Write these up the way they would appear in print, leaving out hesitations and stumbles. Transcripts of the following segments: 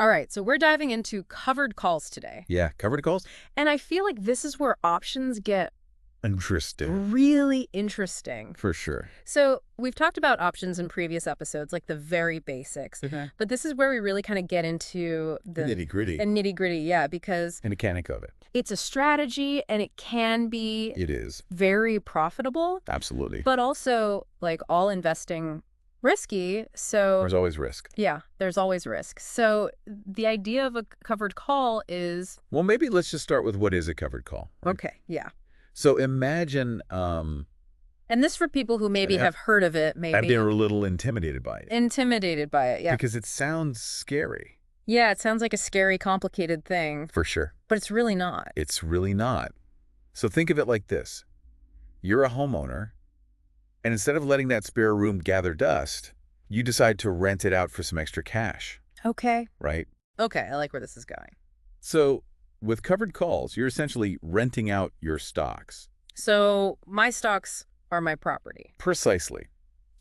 All right, so we're diving into covered calls today. Yeah, covered calls? And I feel like this is where options get Interesting. really interesting. For sure. So we've talked about options in previous episodes, like the very basics. Okay. But this is where we really kind of get into the Nitty-gritty. nitty-gritty, yeah, because The mechanic of it. it's a strategy and it can be It is. very profitable, Absolutely. but also like all investing risky. So There's always risk. yeah, there's always risk. So the idea of a covered call is Well, maybe let's just start with what is a covered call. Right? okay, yeah. So imagine And this for people who maybe Yeah. have heard of it, I've maybe been a little intimidated by it. intimidated by it. Yeah. Because it sounds scary. Yeah, it sounds like a scary, complicated thing, For sure. but it's really not. It's really not. So think of it like this. You're a homeowner, and instead of letting that spare room gather dust, you decide to rent it out for some extra cash, Okay. right? Okay, I like where this is going. So with covered calls, you're essentially renting out your stocks. So my stocks are my property. Precisely.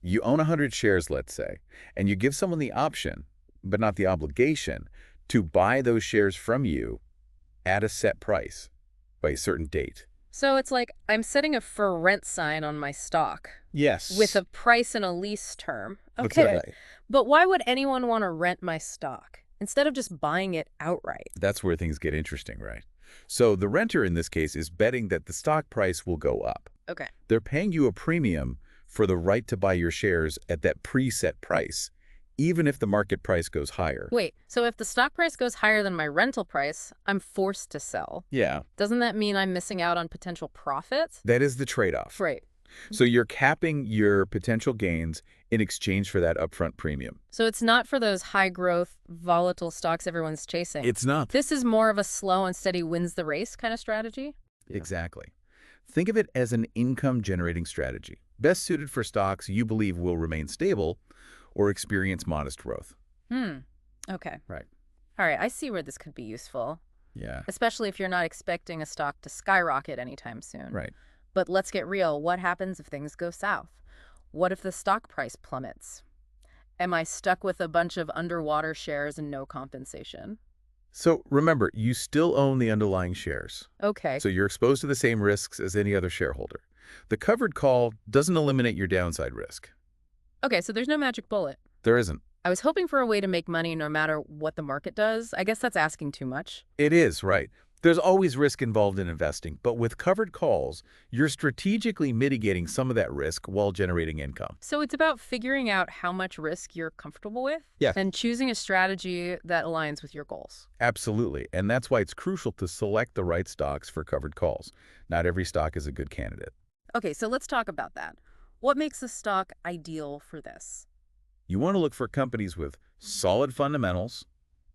You own 100 shares, let's say, and you give someone the option, but not the obligation, to buy those shares from you at a set price by a certain date. So it's like I'm setting a for rent sign on my stock Yes. with a price and a lease term. That's Okay. right. But why would anyone want to rent my stock instead of just buying it outright? That's where things get interesting, right? So the renter in this case is betting that the stock price will go up. Okay. They're paying you a premium for the right to buy your shares at that preset price, even if the market price goes higher. Wait, so if the stock price goes higher than my rental price, I'm forced to sell. Yeah, Doesn't that mean I'm missing out on potential profits? that is the trade-off. Right. So you're capping your potential gains in exchange for that upfront premium. So it's not for those high growth, volatile stocks everyone's chasing. It's not. This is more of a slow and steady wins the race kind of strategy? Exactly. Think of it as an income-generating strategy, best suited for stocks you believe will remain stable or experience modest growth. Okay. Right. All right, I see where this could be useful, Yeah. especially if you're not expecting a stock to skyrocket anytime soon. Right. But let's get real. What happens if things go south? What if the stock price plummets? Am I stuck with a bunch of underwater shares and no compensation? So remember, you still own the underlying shares. Okay. So you're exposed to the same risks as any other shareholder. The covered call doesn't eliminate your downside risk. Okay, so there's no magic bullet. There isn't. I was hoping for a way to make money no matter what the market does. I guess that's asking too much. It is, right. There's always risk involved in investing, but with covered calls, you're strategically mitigating some of that risk while generating income. So it's about figuring out how much risk you're comfortable with Yes. and choosing a strategy that aligns with your goals. Absolutely, and that's why it's crucial to select the right stocks for covered calls. Not every stock is a good candidate. Okay, so let's talk about that. What makes a stock ideal for this? You want to look for companies with solid fundamentals,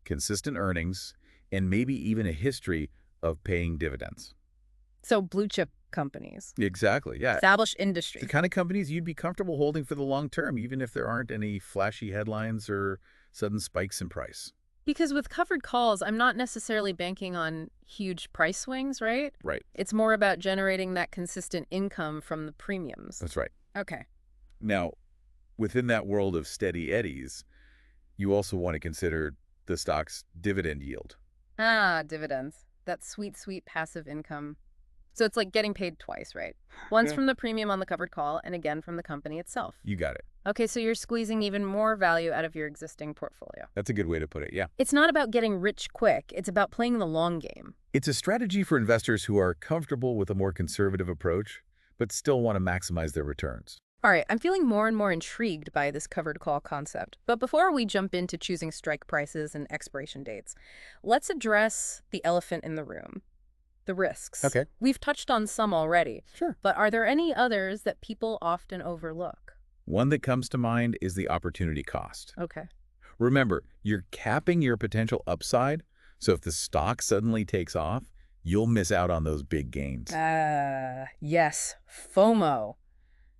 consistent earnings, and maybe even a history of paying dividends. So blue chip companies, Exactly, yeah. established The industry. kind of companies you'd be comfortable holding for the long term, even if there aren't any flashy headlines or sudden spikes in price. Because with covered calls, I'm not necessarily banking on huge price swings, right? Right, It's more about generating that consistent income from the premiums. that's right. Okay. Now, within that world of steady eddies, you also want to consider the stock's dividend yield. Ah, dividends. That sweet, sweet passive income. So it's like getting paid twice, right? Once Yeah. from the premium on the covered call and again from the company itself. You got it. Okay, so you're squeezing even more value out of your existing portfolio. That's a good way to put it, yeah. It's not about getting rich quick. It's about playing the long game. It's a strategy for investors who are comfortable with a more conservative approach, but still want to maximize their returns. All right, I'm feeling more and more intrigued by this covered call concept. But before we jump into choosing strike prices and expiration dates, let's address the elephant in the room, the risks. Okay. We've touched on some already, Sure. but are there any others that people often overlook? One that comes to mind is the opportunity cost. Okay. Remember, you're capping your potential upside, so if the stock suddenly takes off, you'll miss out on those big gains. Yes, FOMO,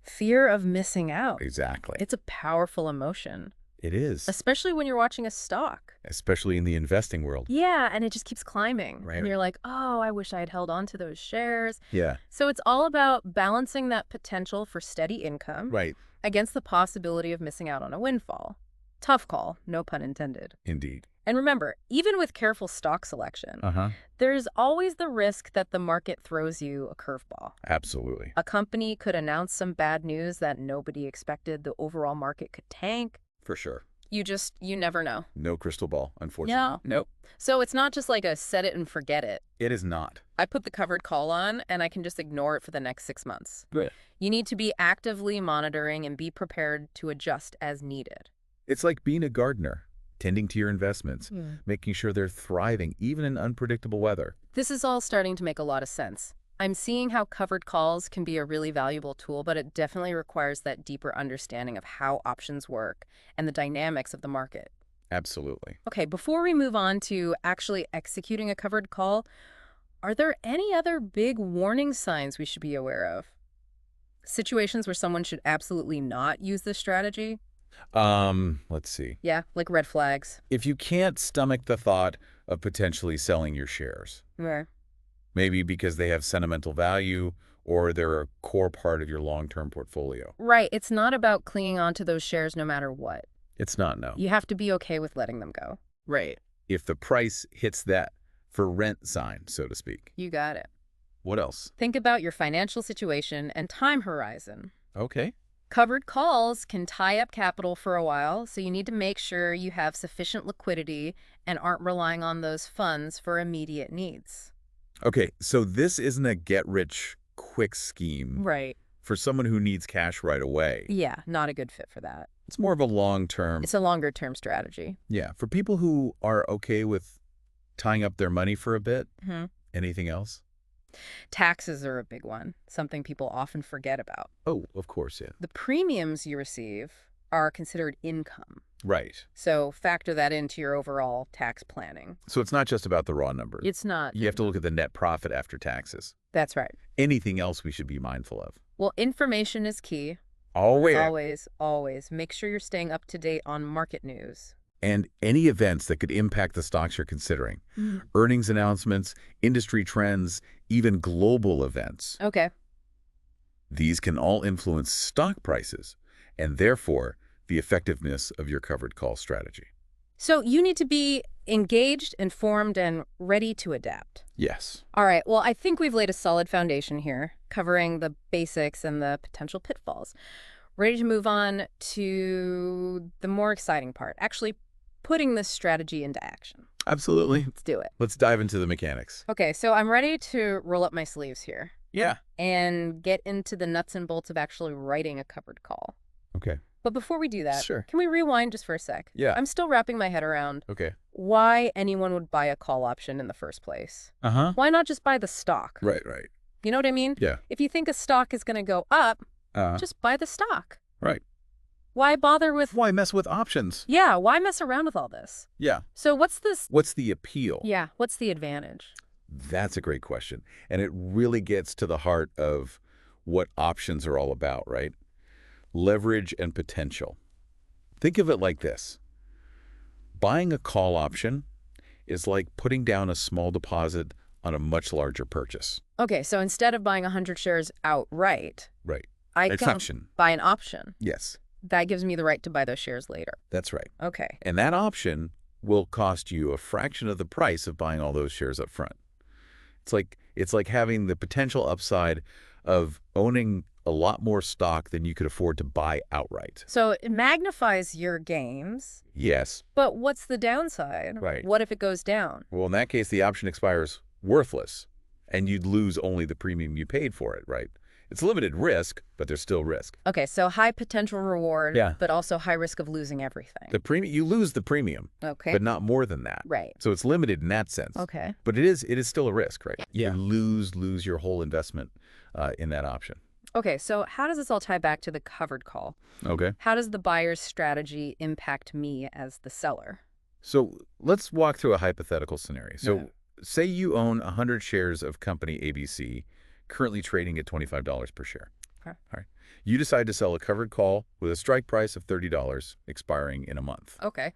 fear of missing out. Exactly. It's a powerful emotion, It is, especially when you're watching a stock. especially in the investing world. Yeah, and it just keeps climbing. Right. And you're like, oh, I wish I had held on to those shares. Yeah, So it's all about balancing that potential for steady income right. against the possibility of missing out on a windfall. Tough call, no pun intended. Indeed. And remember, even with careful stock selection, Uh-huh. there's always the risk that the market throws you a curveball. Absolutely. A company could announce some bad news that nobody expected. The overall market could tank. For sure. You never know. No crystal ball, unfortunately. No. Nope. So it's not just like a set it and forget it. It is not. I put the covered call on and I can just ignore it for the next 6 months. Good. You need to be actively monitoring and be prepared to adjust as needed. It's like being a gardener, tending to your investments, Hmm. making sure they're thriving even in unpredictable weather. This is all starting to make a lot of sense. I'm seeing how covered calls can be a really valuable tool, but it definitely requires that deeper understanding of how options work and the dynamics of the market. Absolutely. Okay, before we move on to actually executing a covered call, are there any other big warning signs we should be aware of? Situations where someone should absolutely not use this strategy? Let's see. Yeah, like red flags. If you can't stomach the thought of potentially selling your shares, Yeah. maybe because they have sentimental value or they're a core part of your long-term portfolio. Right, it's not about clinging on to those shares no matter what. It's not, no. You have to be okay with letting them go. Right. If the price hits that for rent sign, so to speak. You got it. What else? Think about your financial situation and time horizon. Okay. Covered calls can tie up capital for a while, so you need to make sure you have sufficient liquidity and aren't relying on those funds for immediate needs. Okay, so this isn't a get-rich-quick scheme Right. for someone who needs cash right away. Yeah, not a good fit for that. It's more of a long-term. It's a longer-term strategy. Yeah, for people who are okay with tying up their money for a bit. Mhm. Anything else? Taxes are a big one, something people often forget about. Oh, of course, yeah. The premiums you receive are considered income, Right. so factor that into your overall tax planning. So it's not just about the raw numbers. It's not. You have to look at the net profit after taxes. That's right. Anything else we should be mindful of? Well, information is key. Always. Always, always. Make sure you're staying up to date on market news. And any events that could impact the stocks you're considering. Earnings announcements, industry trends, even global events. Okay. These can all influence stock prices and therefore the effectiveness of your covered call strategy. So you need to be engaged, informed, and ready to adapt. Yes. All right. Well, I think we've laid a solid foundation here, covering the basics and the potential pitfalls. Ready to move on to the more exciting part, actually putting this strategy into action. Absolutely. Let's do it. Let's dive into the mechanics. Okay, so I'm ready to roll up my sleeves here Yeah. and get into the nuts and bolts of actually writing a covered call. Okay. But before we do that, Sure. can we rewind just for a sec? Yeah. I'm still wrapping my head around Okay. why anyone would buy a call option in the first place. Uh-huh. Why not just buy the stock? Right. You know what I mean? Yeah. If you think a stock is going to go up, Uh-huh. just buy the stock. Right. Why bother with... Why mess with options? Yeah, why mess around with all this? Yeah. So what's this... What's the appeal? Yeah, what's the advantage? That's a great question. And it really gets to the heart of what options are all about, right? Leverage and potential. Think of it like this. Buying a call option is like putting down a small deposit on a much larger purchase. Okay, so instead of buying 100 shares outright, Right. I It's can option. buy an option. Yes, That gives me the right to buy those shares later. that's right. Okay. And that option will cost you a fraction of the price of buying all those shares up front. It's like having the potential upside of owning a lot more stock than you could afford to buy outright. So it magnifies your gains, Yes. but what's the downside? Right. What if it goes down? Well, in that case, the option expires worthless, and you'd lose only the premium you paid for it, right? It's limited risk, but there's still risk. Okay, so high potential reward, Yeah. but also high risk of losing everything. You lose the premium, Okay. but not more than that. Right. So it's limited in that sense. Okay. But it is still a risk, right? Yeah. You lose your whole investment in that option. Okay, so how does this all tie back to the covered call? Okay. How does the buyer's strategy impact me as the seller? So let's walk through a hypothetical scenario. So Yeah. say you own 100 shares of company ABC, currently trading at $25 per share. Okay. All right. You decide to sell a covered call with a strike price of $30, expiring in a month. Okay.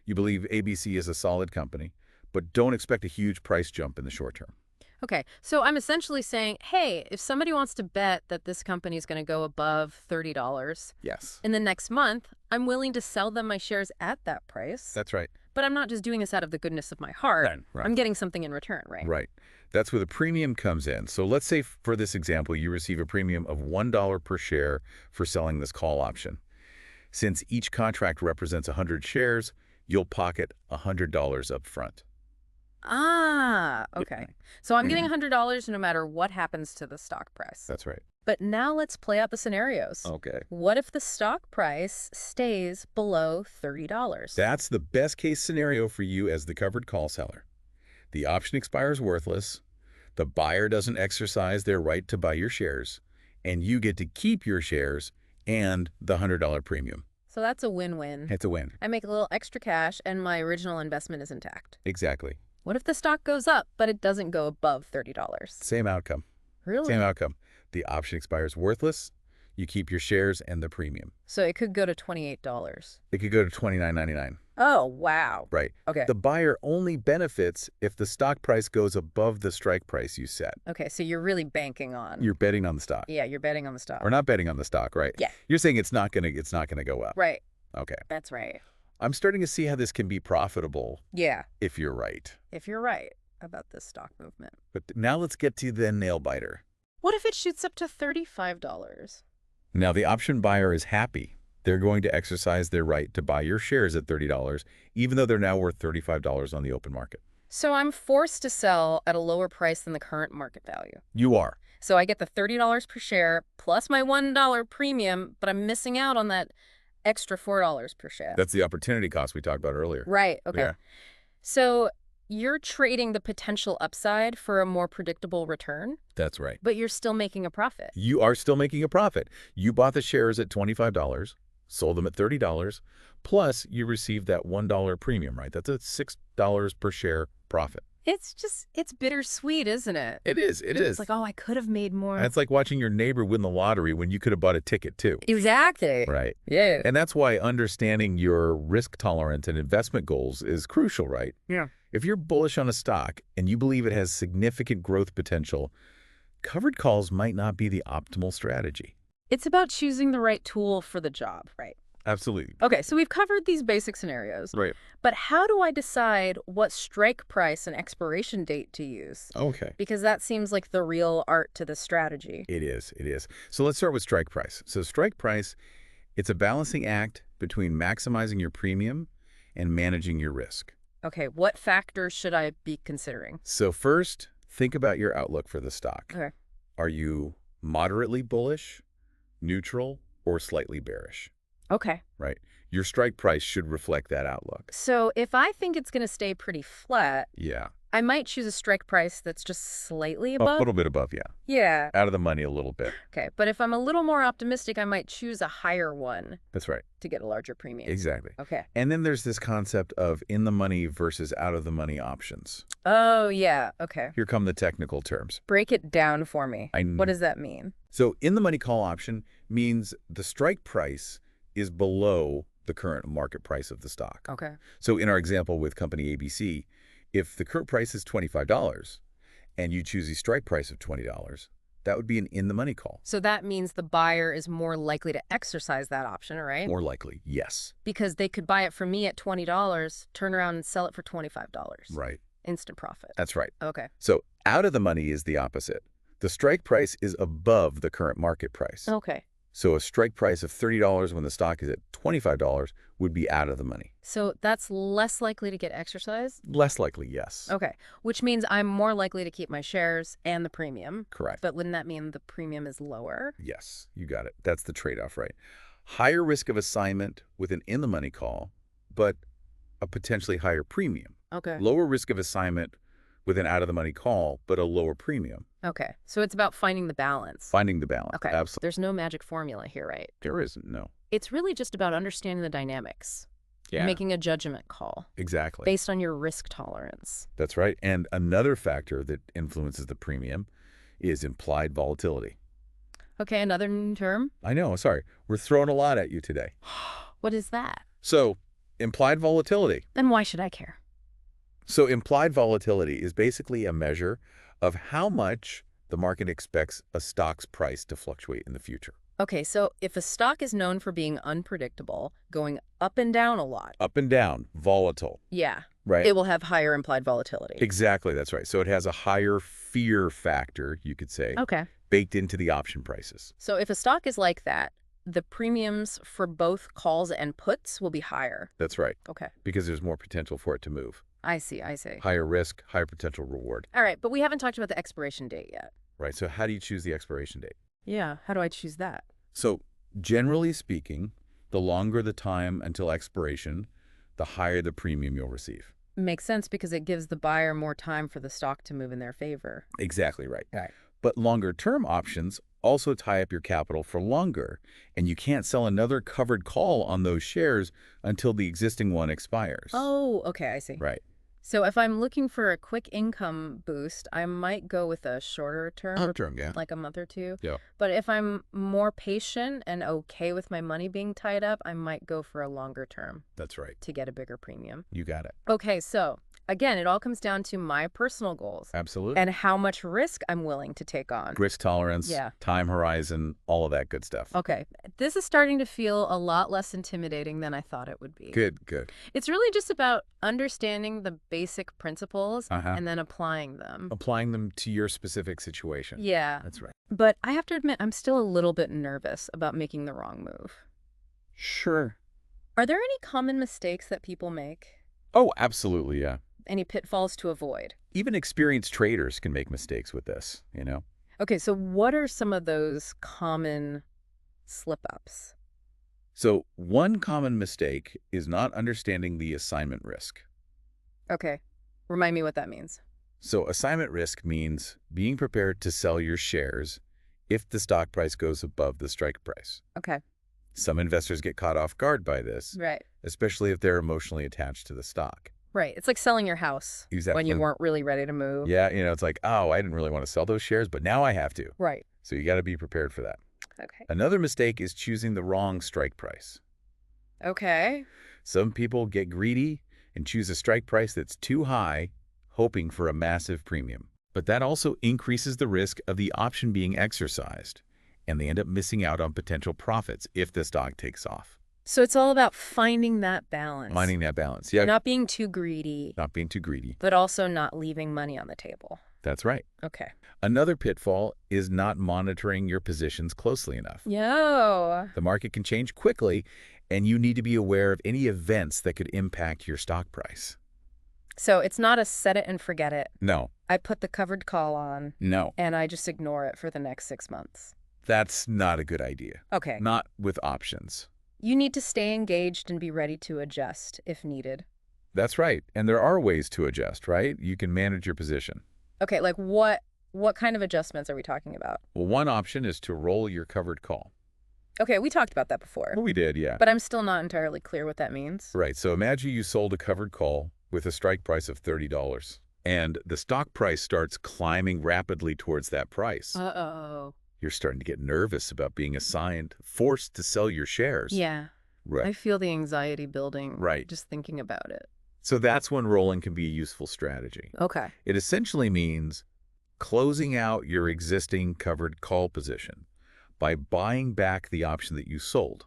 You believe ABC is a solid company, but don't expect a huge price jump in the short term. Okay, so I'm essentially saying, hey, if somebody wants to bet that this company is going to go above $30 Yes. in the next month, I'm willing to sell them my shares at that price. That's right. But I'm not just doing this out of the goodness of my heart. Right. I'm getting something in return, right? Right. That's where the premium comes in. So let's say for this example, you receive a premium of $1 per share for selling this call option. Since each contract represents 100 shares, you'll pocket $100 up front. Ah, Yep. okay. So I'm getting $100 no matter what happens to the stock price. That's right. But now let's play out the scenarios. Okay. What if the stock price stays below $30? That's the best case scenario for you as the covered call seller. The option expires worthless, the buyer doesn't exercise their right to buy your shares, and you get to keep your shares and the $100 premium. So that's a win-win. It's a win. I make a little extra cash and my original investment is intact. Exactly. What if the stock goes up, but it doesn't go above $30? Same outcome. Really? Same outcome. The option expires worthless, you keep your shares and the premium. So it could go to $28. It could go to $29.99. Oh, wow. Right. Okay. The buyer only benefits if the stock price goes above the strike price you set. Okay, so you're really banking on. You're betting on the stock. Yeah, you're betting on the stock. Or not betting on the stock, right? Yeah. You're saying it's not gonna go up. Right. Okay. That's right. I'm starting to see how this can be profitable Yeah, if you're right. if you're right about this stock movement. But now let's get to the nail biter. What if it shoots up to $35? Now the option buyer is happy. They're going to exercise their right to buy your shares at $30, even though they're now worth $35 on the open market. So I'm forced to sell at a lower price than the current market value. You are. So I get the $30 per share plus my $1 premium, but I'm missing out on that extra $4 per share. That's the opportunity cost we talked about earlier. Right, okay. Yeah. So you're trading the potential upside for a more predictable return, That's right. but you're still making a profit. You are still making a profit. You bought the shares at $25, sold them at $30, plus you received that $1 premium, right? That's a $6 per share profit. It's bittersweet, isn't it? It is. It is. It's like, oh, I could have made more. It's like watching your neighbor win the lottery when you could have bought a ticket too. Exactly. Right. Yeah. And that's why understanding your risk tolerance and investment goals is crucial, right? Yeah. If you're bullish on a stock and you believe it has significant growth potential, covered calls might not be the optimal strategy. It's about choosing the right tool for the job, right? Absolutely. Okay, so we've covered these basic scenarios. Right. But how do I decide what strike price and expiration date to use? Okay. Because that seems like the real art to the strategy. It is. It is. So let's start with strike price. So strike price, it's a balancing act between maximizing your premium and managing your risk. Okay, what factors should I be considering? So first, think about your outlook for the stock. Okay. Are you moderately bullish, neutral, or slightly bearish? Okay. Right? Your strike price should reflect that outlook. So if I think it's going to stay pretty flat, Yeah. I might choose a strike price that's just slightly A above. little bit above, yeah. Yeah. Out of the money a little bit. Okay, but if I'm a little more optimistic, I might choose a higher one That's right. to get a larger premium. Exactly. Okay. And then there's this concept of in the money versus out of the money options. Oh, yeah. Okay. Here come the technical terms. Break it down for me. What does that mean? So in the money call option means the strike price is below the current market price of the stock. Okay. So in our example with company ABC, if the current price is $25 and you choose a strike price of $20, that would be an in-the-money call. So that means the buyer is more likely to exercise that option, right? More likely, yes. Because they could buy it from me at $20, turn around and sell it for $25. Right. Instant profit. That's right. Okay. So out of the money is the opposite. The strike price is above the current market price. Okay. So a strike price of $30 when the stock is at $25 would be out of the money. So that's less likely to get exercised? Less likely, yes. Okay. Which means I'm more likely to keep my shares and the premium. Correct. But wouldn't that mean the premium is lower? Yes, you got it. That's the trade-off, right? Higher risk of assignment with an in-the-money call, but a potentially higher premium. Okay. Lower risk of assignment with an out-of-the-money call, but a lower premium. Okay. So it's about finding the balance. Finding the balance. Okay. Absolutely. There's no magic formula here, right? There isn't, no. It's really just about understanding the dynamics. Yeah. Making a judgment call Exactly. based on your risk tolerance. That's right. And another factor that influences the premium is implied volatility. Okay, another new term. I know, sorry. We're throwing a lot at you today. What is that? So, implied volatility. Then why should I care? So implied volatility is basically a measure of how much the market expects a stock's price to fluctuate in the future. Okay, so if a stock is known for being unpredictable, going up and down a lot, Up and down, volatile, yeah, right? it will have higher implied volatility. Exactly, that's right. So it has a higher fear factor, you could say, Okay. baked into the option prices. So if a stock is like that, the premiums for both calls and puts will be higher. That's right, Okay. because there's more potential for it to move. I see, I see. Higher risk, higher potential reward. All right, but we haven't talked about the expiration date yet. Right, so how do you choose the expiration date? Yeah, how do I choose that? So generally speaking, the longer the time until expiration, the higher the premium you'll receive. Makes sense because it gives the buyer more time for the stock to move in their favor. Exactly right. Right. But longer-term options also tie up your capital for longer, and you can't sell another covered call on those shares until the existing one expires. Oh, okay, I see. Right. So if I'm looking for a quick income boost, I might go with a shorter term, Term, yeah. like a month or two. Yeah. But if I'm more patient and okay with my money being tied up, I might go for a longer term That's right. to get a bigger premium. You got it. Okay, so again, it all comes down to my personal goals Absolutely. and how much risk I'm willing to take on. Risk tolerance, Yeah. time horizon, all of that good stuff. Okay, this is starting to feel a lot less intimidating than I thought it would be. Good, good. It's really just about understanding the basic principles Uh-huh. and then applying them. Applying them to your specific situation. Yeah, That's right. but I have to admit, I'm still a little bit nervous about making the wrong move. Sure. Are there any common mistakes that people make? Oh, absolutely, yeah. Any pitfalls to avoid? Even experienced traders can make mistakes with this, you know? Okay, so what are some of those common slip-ups? So one common mistake is not understanding the assignment risk. Okay, remind me what that means. So assignment risk means being prepared to sell your shares if the stock price goes above the strike price. Okay, Some investors get caught off guard by this, right. especially if they're emotionally attached to the stock. Right, it's like selling your house Exactly. when you weren't really ready to move. Yeah, it's like, oh, I didn't really want to sell those shares, but now I have to. Right, So you got to be prepared for that. okay. Another mistake is choosing the wrong strike price. Okay, Some people get greedy and choose a strike price that's too high, hoping for a massive premium. But that also increases the risk of the option being exercised, and they end up missing out on potential profits if the stock takes off. so it's all about finding that balance. Finding that balance. Yeah, Not being too greedy, not being too greedy. but also not leaving money on the table. That's right. Okay. Another pitfall is not monitoring your positions closely enough. Yo. The market can change quickly, and you need to be aware of any events that could impact your stock price. So it's not a set it and forget it. No, I put the covered call on no, and I just ignore it for the next 6 months. that's not a good idea. Okay. Not with options. You need to stay engaged and be ready to adjust if needed. That's right. And there are ways to adjust, right? You can manage your position. Okay, like what kind of adjustments are we talking about? Well, one option is to roll your covered call. Okay, we talked about that before, Well, we did, yeah. but I'm still not entirely clear what that means. Right. So imagine you sold a covered call with a strike price of $30, and the stock price starts climbing rapidly towards that price. Uh-oh. You're starting to get nervous about being forced to sell your shares. Yeah. Right. I feel the anxiety building Right. just thinking about it. So that's when rolling can be a useful strategy. Okay. It essentially means closing out your existing covered call position by buying back the option that you sold.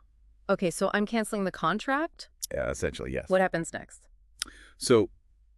Okay, so I'm canceling the contract? Yeah, essentially, yes. What happens next? So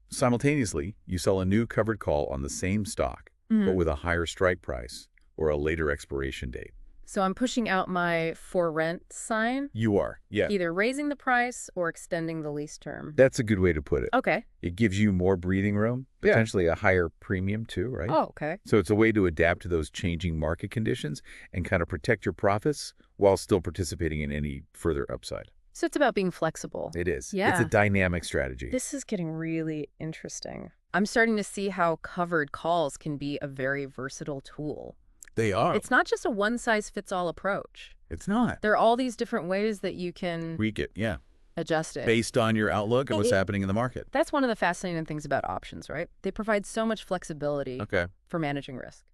simultaneously, you sell a new covered call on the same stock, but with a higher strike price or a later expiration date. So I'm pushing out my for rent sign, You are, yeah. either raising the price or extending the lease term. That's a good way to put it. Okay. It gives you more breathing room, Yeah. potentially a higher premium too, right? Oh, okay. So it's a way to adapt to those changing market conditions and kind of protect your profits while still participating in any further upside. So it's about being flexible. It is. It's Yeah. a dynamic strategy. This is getting really interesting. I'm starting to see how covered calls can be a very versatile tool. They are. It's not just a one-size-fits-all approach. It's not. There are all these different ways that you can Tweak it, yeah. adjust it. Based on your outlook and what's happening in the market. That's one of the fascinating things about options, right? They provide so much flexibility Okay. for managing risk.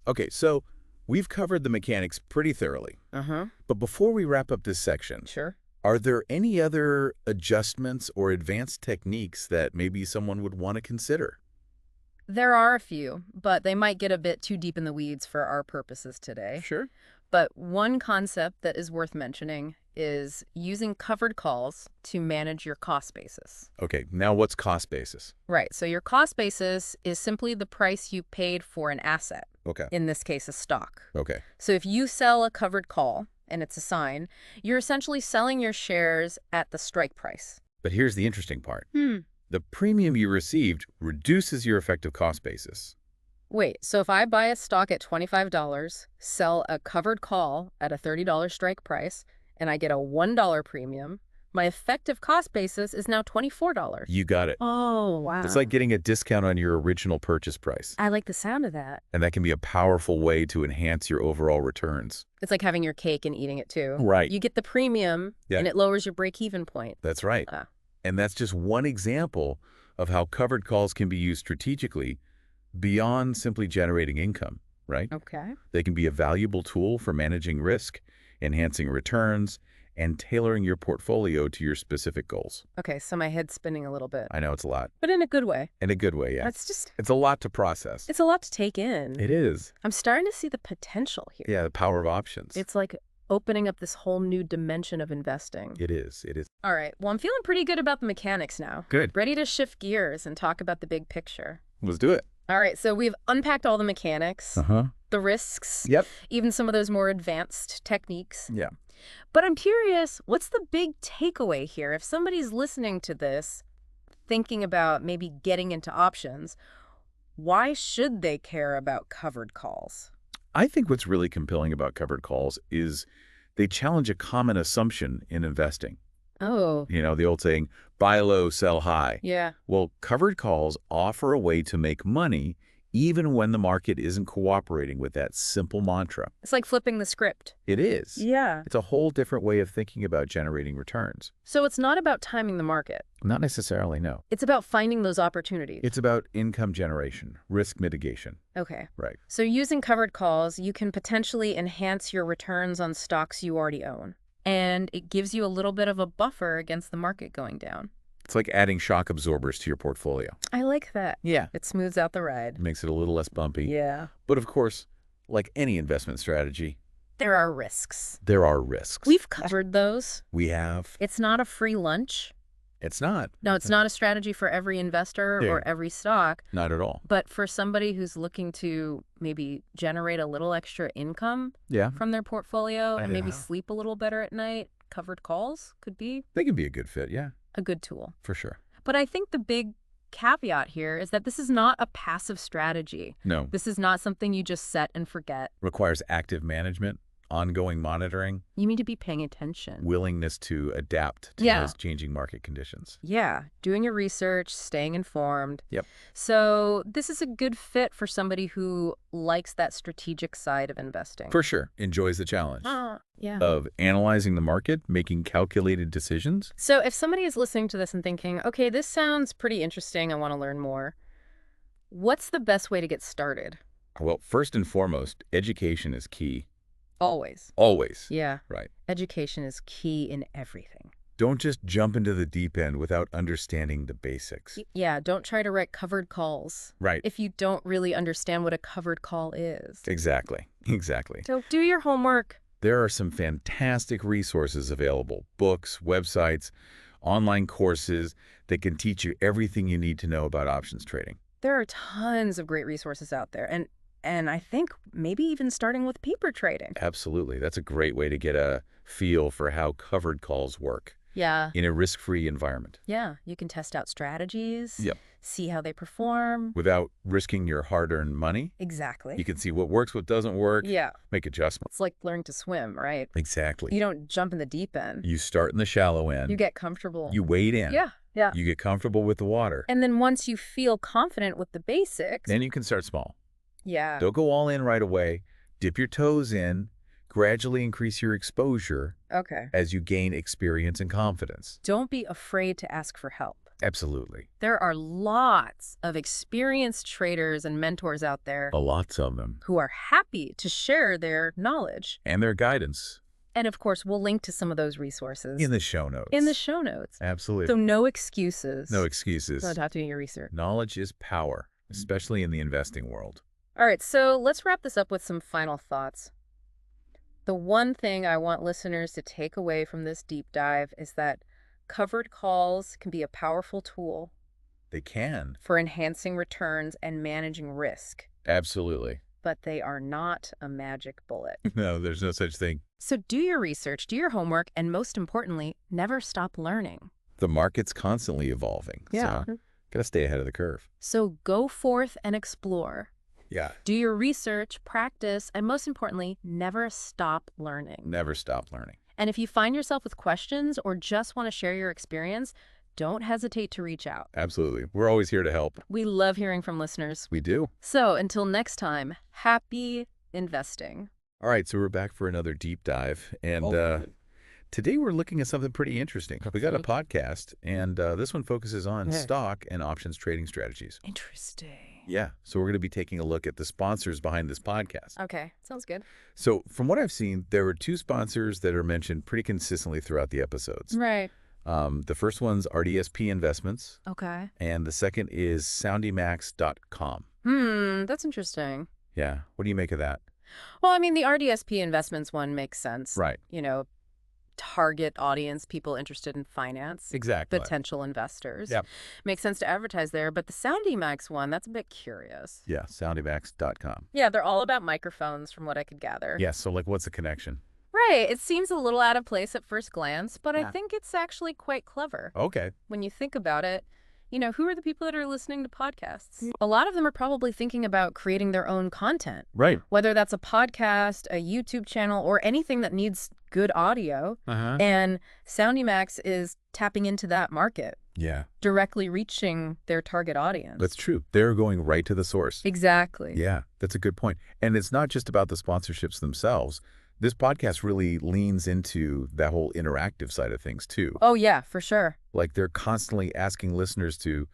Okay, so we've covered the mechanics pretty thoroughly. Uh-huh. But before we wrap up this section, Sure. are there any other adjustments or advanced techniques that maybe someone would want to consider? There are a few, but they might get a bit too deep in the weeds for our purposes today. Sure. But one concept that is worth mentioning is using covered calls to manage your cost basis. Okay, now what's cost basis? Right, so your cost basis is simply the price you paid for an asset, Okay. in this case, a stock. Okay. So if you sell a covered call, and it's a sign, you're essentially selling your shares at the strike price. But here's the interesting part. The premium you received reduces your effective cost basis. Wait, so if I buy a stock at $25, sell a covered call at a $30 strike price, and I get a $1 premium, my effective cost basis is now $24. You got it. Oh, wow. It's like getting a discount on your original purchase price. I like the sound of that. And that can be a powerful way to enhance your overall returns. It's like having your cake and eating it too. Right. You get the premium, Yeah. and it lowers your break-even point. That's right. And that's just one example of how covered calls can be used strategically beyond simply generating income, right? Okay. They can be a valuable tool for managing risk, enhancing returns, and tailoring your portfolio to your specific goals. Okay, so my head's spinning a little bit, I know it's a lot. but in a good way. In a good way, yeah. It's It's a lot to process. a lot to take in. It is. I'm starting to see the potential here. Yeah, the power of options. It's like opening up this whole new dimension of investing. It is. It is. All right, well, I'm feeling pretty good about the mechanics now. Good. Ready to shift gears and talk about the big picture. Let's do it. All right, so we've unpacked all the mechanics, Uh-huh. the risks, Yep. even some of those more advanced techniques. Yeah. But I'm curious, what's the big takeaway here? If somebody's listening to this, thinking about maybe getting into options, why should they care about covered calls? I think what's really compelling about covered calls is they challenge a common assumption in investing. Oh, You know, the old saying, buy low, sell high. yeah. Well, covered calls offer a way to make money even when the market isn't cooperating with that simple mantra. It's like flipping the script. It is. Yeah. It's a whole different way of thinking about generating returns. So it's not about timing the market. Not necessarily, no. It's about finding those opportunities. It's about income generation, risk mitigation. Okay. Right. So using covered calls, you can potentially enhance your returns on stocks you already own. And it gives you a little bit of a buffer against the market going down. It's like adding shock absorbers to your portfolio. I like that. Yeah. It smooths out the ride. It makes it a little less bumpy. Yeah. But of course, like any investment strategy, There are risks. there are risks. We've covered those. We have. It's not a free lunch. It's not. No, it's not a strategy for every investor Yeah. or every stock. Not at all. But for somebody who's looking to maybe generate a little extra income Yeah. from their portfolio and maybe Yeah. sleep a little better at night, covered calls could be They can be a good fit. Yeah, a good tool. for sure. But I think the big caveat here is that this is not a passive strategy. No. This is not something you just set and forget. Requires active management, ongoing monitoring, You need to be paying attention. willingness to adapt to Yeah. those changing market conditions. Yeah, doing your research, staying informed. Yep. So this is a good fit for somebody who likes that strategic side of investing. For sure. Enjoys the challenge Yeah. of analyzing the market, making calculated decisions. So if somebody is listening to this and thinking, okay, this sounds pretty interesting, I want to learn more, what's the best way to get started? Well, first and foremost, education is key. Always. Always. Yeah. Right. Education is key in everything. Don't just jump into the deep end without understanding the basics. Yeah, don't try to write covered calls Right. if you don't really understand what a covered call is. Exactly. Exactly. So do your homework. There are some fantastic resources available, books, websites, online courses that can teach you everything you need to know about options trading. There are tons of great resources out there, and I think maybe even starting with paper trading. Absolutely. That's a great way to get a feel for how covered calls work Yeah. in a risk-free environment Yeah, you can test out strategies, Yep. see how they perform. without risking your hard-earned money. Exactly. You can see what works, what doesn't work, Yeah. make adjustments. It's like learning to swim, right? Exactly. You don't jump in the deep end. You start in the shallow end. You get comfortable. You wade in. Yeah, yeah. You get comfortable with the water. And then once you feel confident with the basics, Then you can start small. yeah. Don't go all in right away. Dip your toes in. Gradually increase your exposure Okay. as you gain experience and confidence. Don't be afraid to ask for help. Absolutely. There are lots of experienced traders and mentors out there Lots of them. who are happy to share their knowledge. And their guidance And of course, we'll link to some of those resources in the show notes. in the show notes. Absolutely. So no excuses. No excuses. Don't have to do your research. Knowledge is power. especially in the investing world. All right, so let's wrap this up with some final thoughts. The one thing I want listeners to take away from this deep dive is that covered calls can be a powerful tool They can. for enhancing returns and managing risk, Absolutely. but they are not a magic bullet. No, there's no such thing. So do your research, do your homework, and most importantly, never stop learning. The market's constantly evolving. Yeah. So gotta stay ahead of the curve. So go forth and explore. Yeah. Do your research, practice, and most importantly, never stop learning. Never stop learning. And if you find yourself with questions or just want to share your experience, don't hesitate to reach out. Absolutely. We're always here to help. We love hearing from listeners. We do. So until next time, happy investing. All right, so we're back for another deep dive. And today we're looking at something pretty interesting. We got a podcast, and this one focuses on stock and options trading strategies. Interesting. Yeah, so we're going to be taking a look at the sponsors behind this podcast. Okay, sounds good. So from what I've seen, there were two sponsors that are mentioned pretty consistently throughout the episodes. Right. The first one's RDSP Investments, Okay. and the second is soundymax.com. That's interesting. Yeah, what do you make of that? Well, I mean, the RDSP investments one makes sense. Right. You know, target audience, people interested in finance. Exactly. Potential investors. Yep. Makes sense to advertise there, but the SoundyMax one, that's a bit curious. Yeah, soundymax.com. Yeah, they're all about microphones from what I could gather. Yeah, so like what's the connection? Right. It seems a little out of place at first glance, but Yeah. I think it's actually quite clever. Okay. When you think about it, you know, who are the people that are listening to podcasts? A lot of them are probably thinking about creating their own content, Right. whether that's a podcast, a YouTube channel, or anything that needs good audio. Uh-huh. And SoundyMax is tapping into that market, Yeah, directly reaching their target audience. that's true. They're going right to the source. Exactly. Yeah, that's a good point. And it's not just about the sponsorships themselves. This podcast really leans into that whole interactive side of things, too. Oh, yeah, for sure. Like they're constantly asking listeners to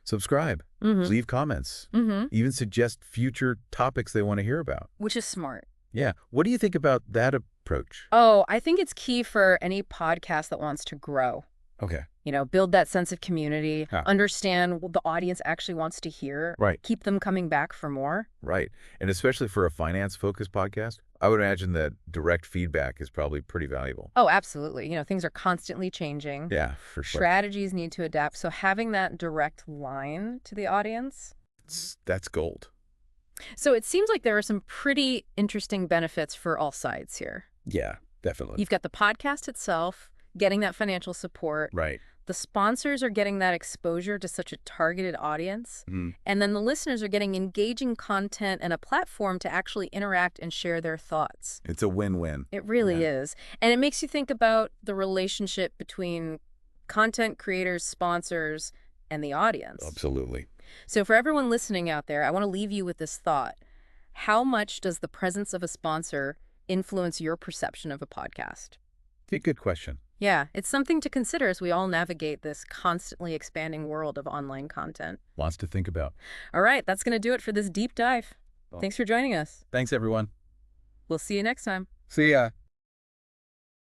subscribe, Mm-hmm. leave comments, Mm-hmm. even suggest future topics they want to hear about. Which is smart. Yeah. What do you think about that approach? Oh, I think it's key for any podcast that wants to grow. Okay. You know, build that sense of community, Yeah. understand what the audience actually wants to hear, Right. keep them coming back for more. Right. And especially for a finance-focused podcast, I would imagine that direct feedback is probably pretty valuable. Oh, absolutely. You know, things are constantly changing. Yeah, for sure. Strategies need to adapt. So having that direct line to the audience. That's gold. So it seems like there are some pretty interesting benefits for all sides here. Yeah, definitely. You've got the podcast itself, getting that financial support. Right. The sponsors are getting that exposure to such a targeted audience. Mhm. And then the listeners are getting engaging content and a platform to actually interact and share their thoughts. It's a win-win. It really Yeah. is. And it makes you think about the relationship between content creators, sponsors, and the audience. Absolutely. So for everyone listening out there, I want to leave you with this thought. How much does the presence of a sponsor influence your perception of a podcast? A good question. Yeah, it's something to consider as we all navigate this constantly expanding world of online content. Lots to think about. All right, that's going to do it for this deep dive. Well- Thanks for joining us. Thanks, everyone. We'll see you next time. See ya.